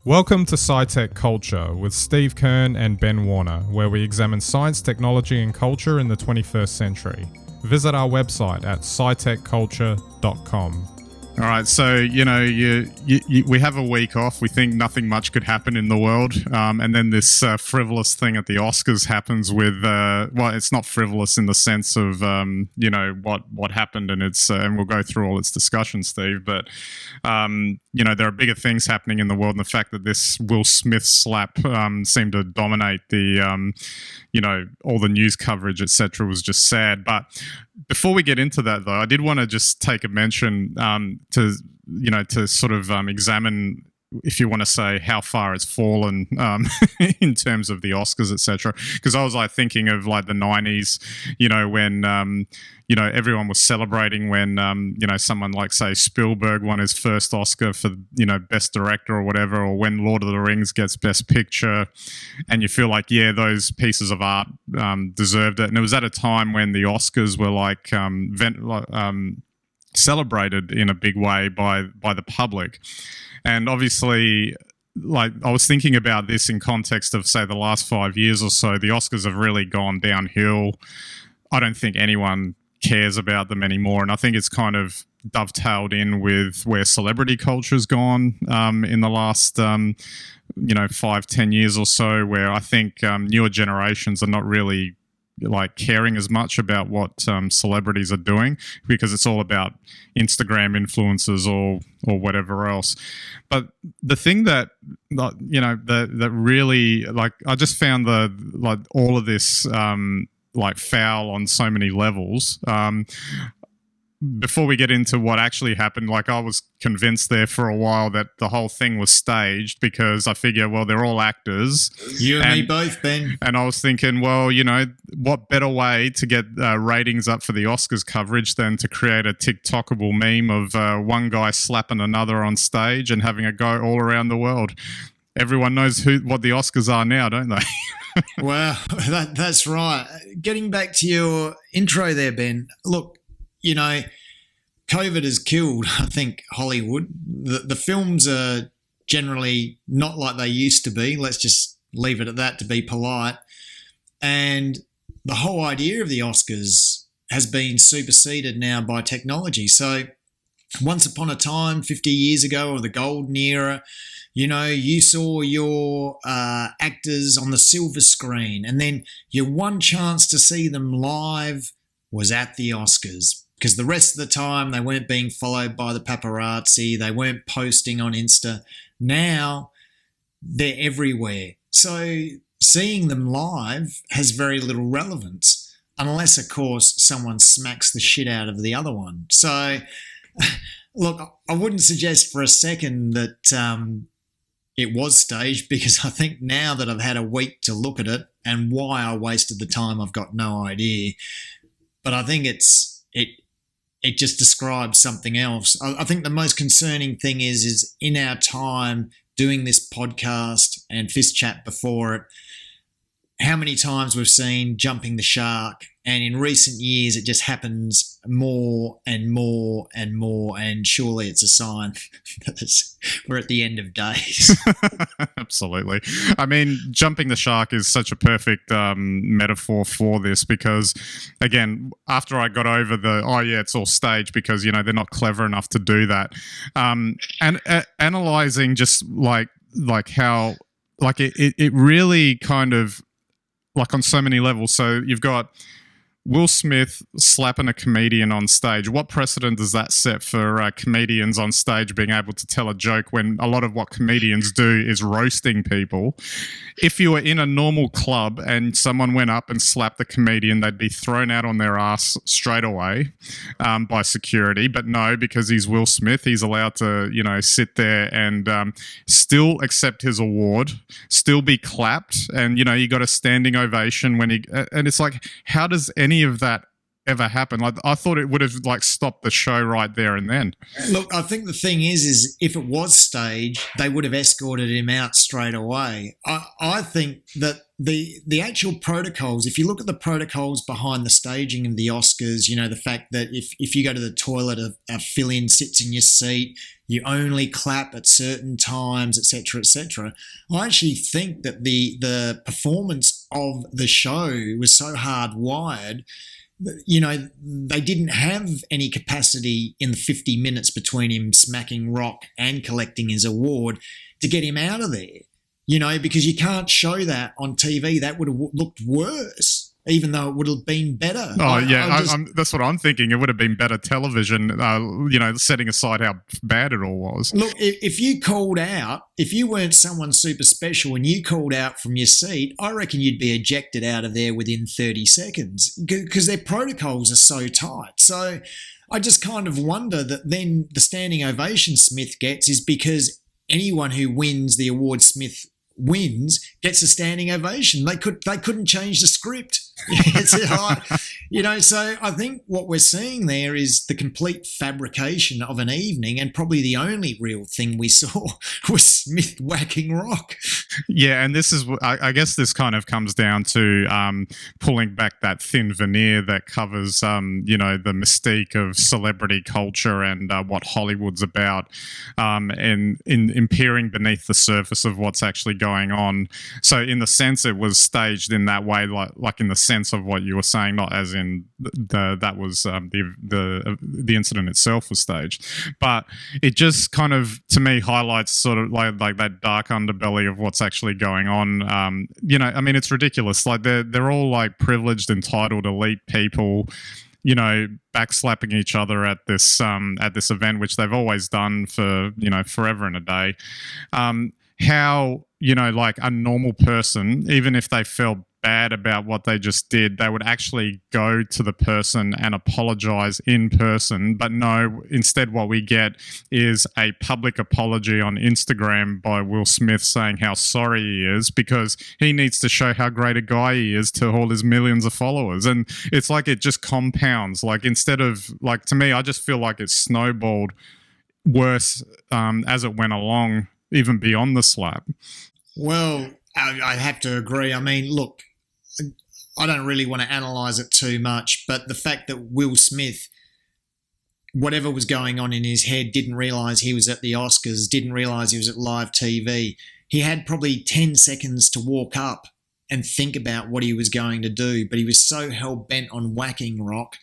Welcome to SciTech Culture with Steve Kern and Ben Warner, where we examine science, technology, and culture in the 21st century. Visit our website at scitechculture.com. All right, so we have a week off. We think nothing much could happen in the world, and then this frivolous thing at the Oscars happens. With well, it's not frivolous in the sense of what happened, and it's and we'll go through all its discussion, Steve. But there are bigger things happening in the world, and the fact that this Will Smith slap seemed to dominate the all the news coverage, etc., was just sad. But before we get into that, though, I did want to just take a mention to sort of examine, if you want to say, how far it's fallen in terms of the Oscars, etc. Because I was thinking of the 90s, when everyone was celebrating when someone like, say, Spielberg won his first Oscar for best director or whatever, or when Lord of the Rings gets best picture, and you feel like, yeah, those pieces of art deserved it. And it was at a time when the Oscars were celebrated in a big way by the public. And obviously, I was thinking about this in context of, say, the last 5 years or so. The Oscars have really gone downhill. I don't think anyone cares about them anymore, and I think it's kind of dovetailed in with where celebrity culture's gone in the last 5-10 years or so, where I think newer generations are not really caring as much about what celebrities are doing, because it's all about Instagram influencers or whatever else. But the thing that that really, I just found all of this foul on so many levels. Before we get into what actually happened, I was convinced there for a while that the whole thing was staged, because I figure, well, they're all actors. You and me both, Ben. And I was thinking, well, what better way to get ratings up for the Oscars coverage than to create a TikTokable meme of one guy slapping another on stage and having a go all around the world. Everyone knows what the Oscars are now, don't they? Well, that's right. Getting back to your intro there, Ben, look, COVID has killed, I think, Hollywood. The films are generally not like they used to be. Let's just leave it at that, to be polite. And the whole idea of the Oscars has been superseded now by technology. So once upon a time, 50 years ago, or the golden era, you saw your actors on the silver screen, and then your one chance to see them live was at the Oscars, because the rest of the time they weren't being followed by the paparazzi, they weren't posting on Insta. Now they're everywhere. So seeing them live has very little relevance, unless, of course, someone smacks the shit out of the other one. So, look, I wouldn't suggest for a second that it was staged, because I think now that I've had a week to look at it, and why I wasted the time, I've got no idea. But I think it just describes something else. I think the most concerning thing is in our time doing this podcast and Fist Chat before it, how many times we've seen jumping the shark, and in recent years it just happens more and more and more, and surely it's a sign that we're at the end of days. Absolutely. I mean, jumping the shark is such a perfect metaphor for this, because, again, after I got over it's all staged because, they're not clever enough to do that, and analysing just how it really kind of, on so many levels. So you've got Will Smith slapping a comedian on stage. What precedent does that set for comedians on stage being able to tell a joke, when a lot of what comedians do is roasting people? If you were in a normal club and someone went up and slapped the comedian, they'd be thrown out on their ass straight away by security. But no, because he's Will Smith, he's allowed to, sit there and still accept his award, still be clapped, and, you got a standing ovation when he... And it's how does any of that ever happen? I thought it would have stopped the show right there and then. Look, I think the thing is if it was staged, they would have escorted him out straight away. I think that the actual protocols, if you look at the protocols behind the staging of the Oscars, the fact that if you go to the toilet, a fill-in sits in your seat, you only clap at certain times, etc., etc. I actually think that the performance of the show was so hardwired. They didn't have any capacity in the 50 minutes between him smacking rock and collecting his award to get him out of there, because you can't show that on TV. That would have looked worse, even though it would have been better. That's what I'm thinking. It would have been better television, setting aside how bad it all was. Look, if you weren't someone super special and you called out from your seat, I reckon you'd be ejected out of there within 30 seconds because their protocols are so tight. So I just kind of wonder that then the standing ovation Smith gets is because anyone who wins the award Smith wins gets a standing ovation. They couldn't change the script. So I think what we're seeing there is the complete fabrication of an evening, and probably the only real thing we saw was Smith whacking rock. Yeah, and this is, I guess this kind of comes down to pulling back that thin veneer that covers, the mystique of celebrity culture and what Hollywood's about, and in peering beneath the surface of what's actually going on. So in the sense it was staged in that way, like in the sense of what you were saying, not as in the incident itself was staged, but it just kind of, to me, highlights sort of like that dark underbelly of what's actually going on. It's ridiculous. Like they're all like privileged, entitled, elite people, backslapping each other at this event, which they've always done for forever and a day. How like a normal person, even if they felt bad about what they just did, they would actually go to the person and apologize in person. But no, instead what we get is a public apology on Instagram by Will Smith saying how sorry he is because he needs to show how great a guy he is to all his millions of followers. And it's like it just compounds. Like instead of, like, to me, I just feel like it snowballed worse as it went along, even beyond the slap. Well, I have to agree. I mean, look, I don't really want to analyse it too much, but the fact that Will Smith, whatever was going on in his head, didn't realise he was at the Oscars, didn't realise he was at live TV. He had probably 10 seconds to walk up and think about what he was going to do, but he was so hell-bent on whacking rock.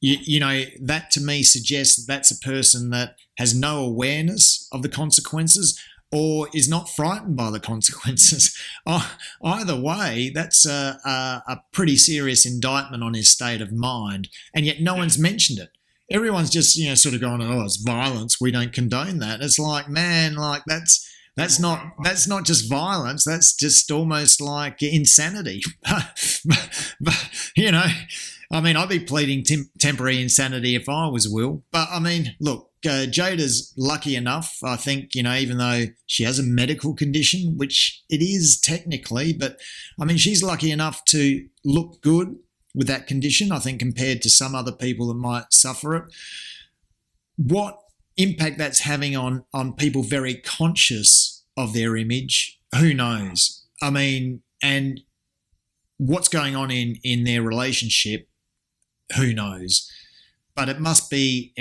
That to me suggests that that's a person that has no awareness of the consequences or is not frightened by the consequences. Either way, that's a pretty serious indictment on his state of mind, and yet no one's mentioned it. Everyone's just sort of going, "Oh, it's violence. We don't condone that." It's like, man, like that's not just violence. That's just almost like insanity. but I mean, I'd be pleading temporary insanity if I was Will. But I mean, look. Jada's lucky enough, I think, even though she has a medical condition, which it is technically, but I mean, she's lucky enough to look good with that condition, I think, compared to some other people that might suffer it. What impact that's having on people very conscious of their image, who knows? I mean, and what's going on in their relationship, who knows? But it must be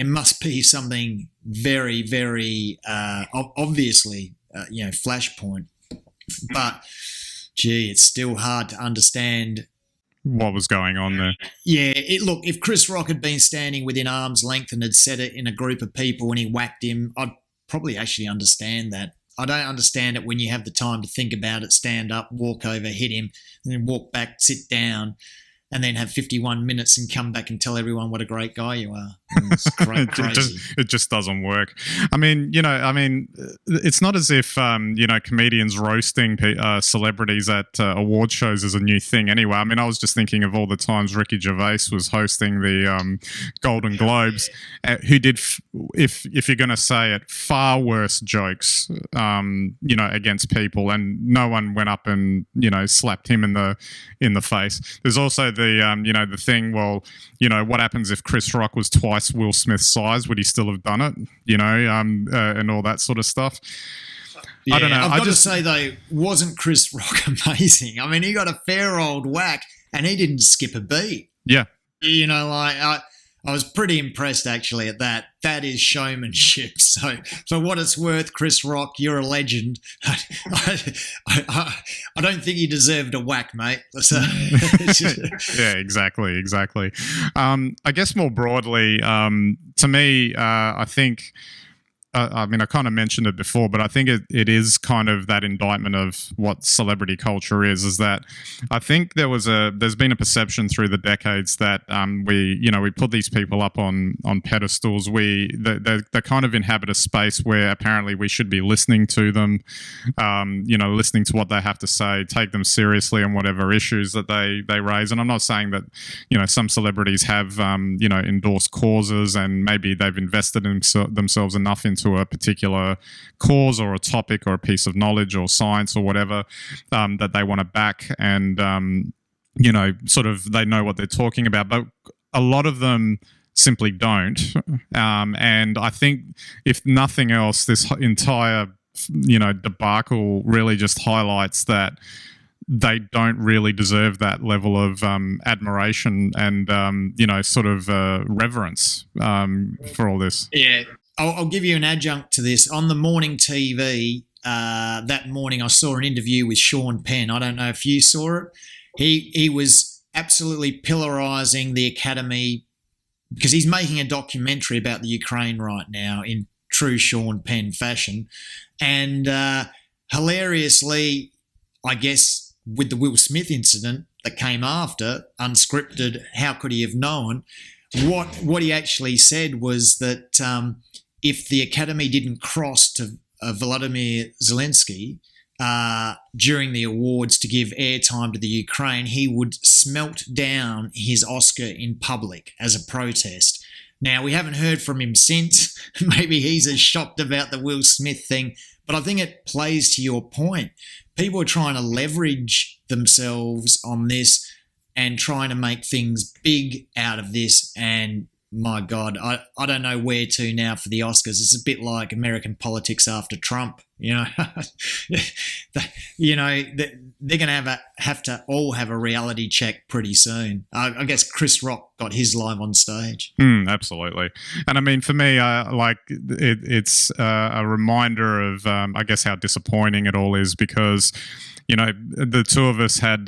something very, very obviously, flashpoint. But gee, it's still hard to understand what was going on there. Yeah, look, if Chris Rock had been standing within arm's length and had said it in a group of people and he whacked him, I'd probably actually understand that. I don't understand it when you have the time to think about it, stand up, walk over, hit him, and then walk back, sit down, and then have 51 minutes and come back and tell everyone what a great guy you are. It's crazy. It just doesn't work. I mean, it's not as if, comedians roasting celebrities at award shows is a new thing anyway. I mean, I was just thinking of all the times Ricky Gervais was hosting the Golden Globes, who did, if you're going to say it, far worse jokes, against people, and no one went up and, slapped him in the face. There's also the thing, well, what happens if Chris Rock was twice Will Smith's size? Would he still have done it? And all that sort of stuff. Yeah, I don't know. I've got to say, though, wasn't Chris Rock amazing? I mean, he got a fair old whack and he didn't skip a beat. Yeah. I I was pretty impressed actually at that. That is showmanship. So for what it's worth, Chris Rock, you're a legend. I don't think you deserved a whack, mate. So, yeah, exactly. I guess more broadly, to me, I think. I mean, I kind of mentioned it before, but I think it is kind of that indictment of what celebrity culture is that I think there's been a perception through the decades that we put these people up on pedestals. They kind of inhabit a space where apparently we should be listening to them, listening to what they have to say, take them seriously on whatever issues that they raise. And I'm not saying that, some celebrities have, endorsed causes and maybe they've invested themselves enough into a particular cause or a topic or a piece of knowledge or science or whatever that they want to back and sort of they know what they're talking about, but a lot of them simply don't, and I think if nothing else this entire debacle really just highlights that they don't really deserve that level of admiration and sort of reverence for all this. Yeah. I'll give you an adjunct to this. On the morning TV that morning, I saw an interview with Sean Penn. I don't know if you saw it. He was absolutely pillarising the Academy because he's making a documentary about the Ukraine right now in true Sean Penn fashion. And hilariously, I guess, with the Will Smith incident that came after, unscripted, how could he have known? What he actually said was that if the Academy didn't cross to Volodymyr Zelensky during the awards to give airtime to the Ukraine, he would smelt down his Oscar in public as a protest. Now, we haven't heard from him since. Maybe he's as shocked about the Will Smith thing, but I think it plays to your point. People are trying to leverage themselves on this and trying to make things big out of this. And my God, I don't know where to now for the Oscars. It's a bit like American politics after Trump. They're going to have to all have a reality check pretty soon. I guess Chris Rock got his live on stage. Absolutely. And I mean, for me, it's a reminder of, I guess, how disappointing it all is because the two of us had,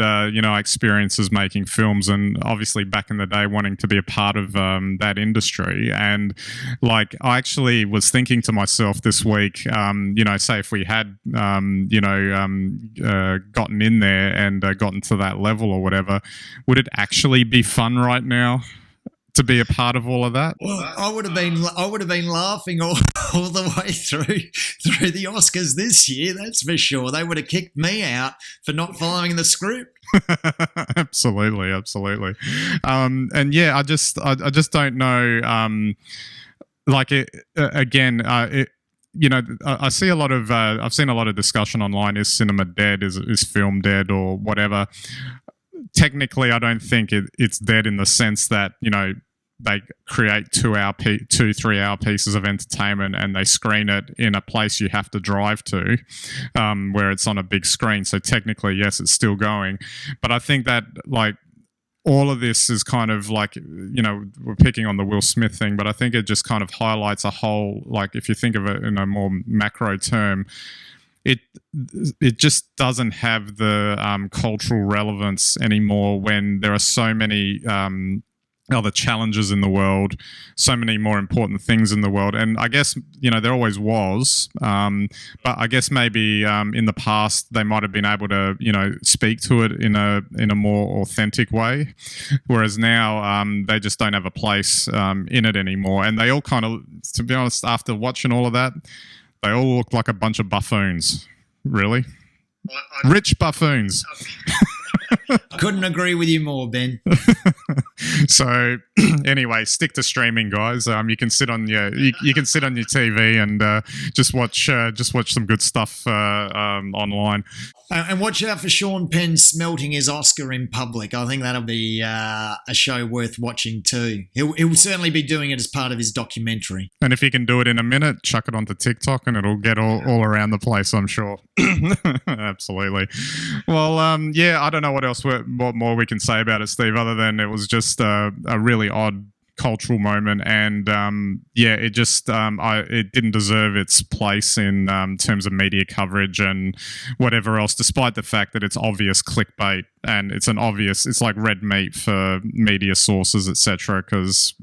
experiences making films and obviously back in the day wanting to be a part of that industry. And I actually was thinking to myself this week, say if we had, gotten in there and gotten to that level or whatever, would it actually be fun right now to be a part of all of that? Well, I would have been laughing all the way through the Oscars this year. That's for sure. They would have kicked me out for not following the script. Absolutely. And yeah, I just don't know. I see a lot of. I've seen a lot of discussion online. Is cinema dead? Is film dead or whatever? Technically, I don't think it's dead in the sense that they create 3 hour pieces of entertainment and they screen it in a place you have to drive to, where it's on a big screen. So technically, yes, it's still going. But I think that all of this is kind of we're picking on the Will Smith thing, but I think it just kind of highlights a whole, if you think of it in a more macro term, it just doesn't have the cultural relevance anymore when there are so many other challenges in the world, so many more important things in the world. And I guess, there always was, but I guess maybe in the past they might have been able to, speak to it in a more authentic way. Whereas now they just don't have a place in it anymore. And they all kind of, to be honest, after watching all of that, they all look like a bunch of buffoons, really. Rich buffoons. Couldn't agree with you more, Ben. So anyway, stick to streaming, guys. You can sit on your TV and just watch some good stuff online. And watch out for Sean Penn smelting his Oscar in public. I think that'll be a show worth watching too. He'll certainly be doing it as part of his documentary. And if he can do it in a minute, chuck it onto TikTok and it'll get all around the place, I'm sure. Absolutely. Well, I don't know what more we can say about it, Steve, other than it was just a really odd cultural moment, and it just it didn't deserve its place in terms of media coverage and whatever else, despite the fact that it's obvious clickbait and it's like red meat for media sources, etc. Because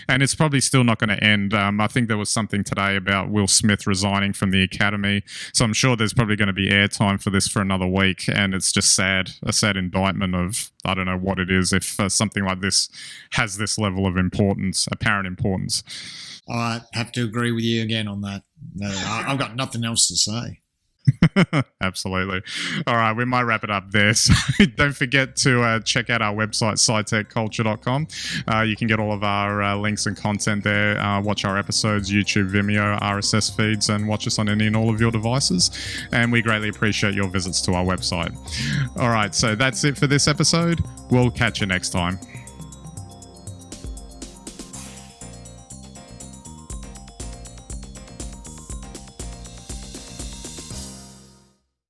and it's probably still not going to end. I think there was something today about Will Smith resigning from the Academy, so I'm sure there's probably going to be airtime for this for another week, and it's just a sad indictment of, I don't know what it is if something like this has this level of apparent importance. I have to agree with you again on that. I've got nothing else to say. Absolutely. All right, we might wrap it up there. So don't forget to check out our website, scitechculture.com. You can get all of our links and content there. Watch our episodes, YouTube, Vimeo, RSS feeds, and watch us on any and all of your devices. And we greatly appreciate your visits to our website. All right, so that's it for this episode. We'll catch you next time.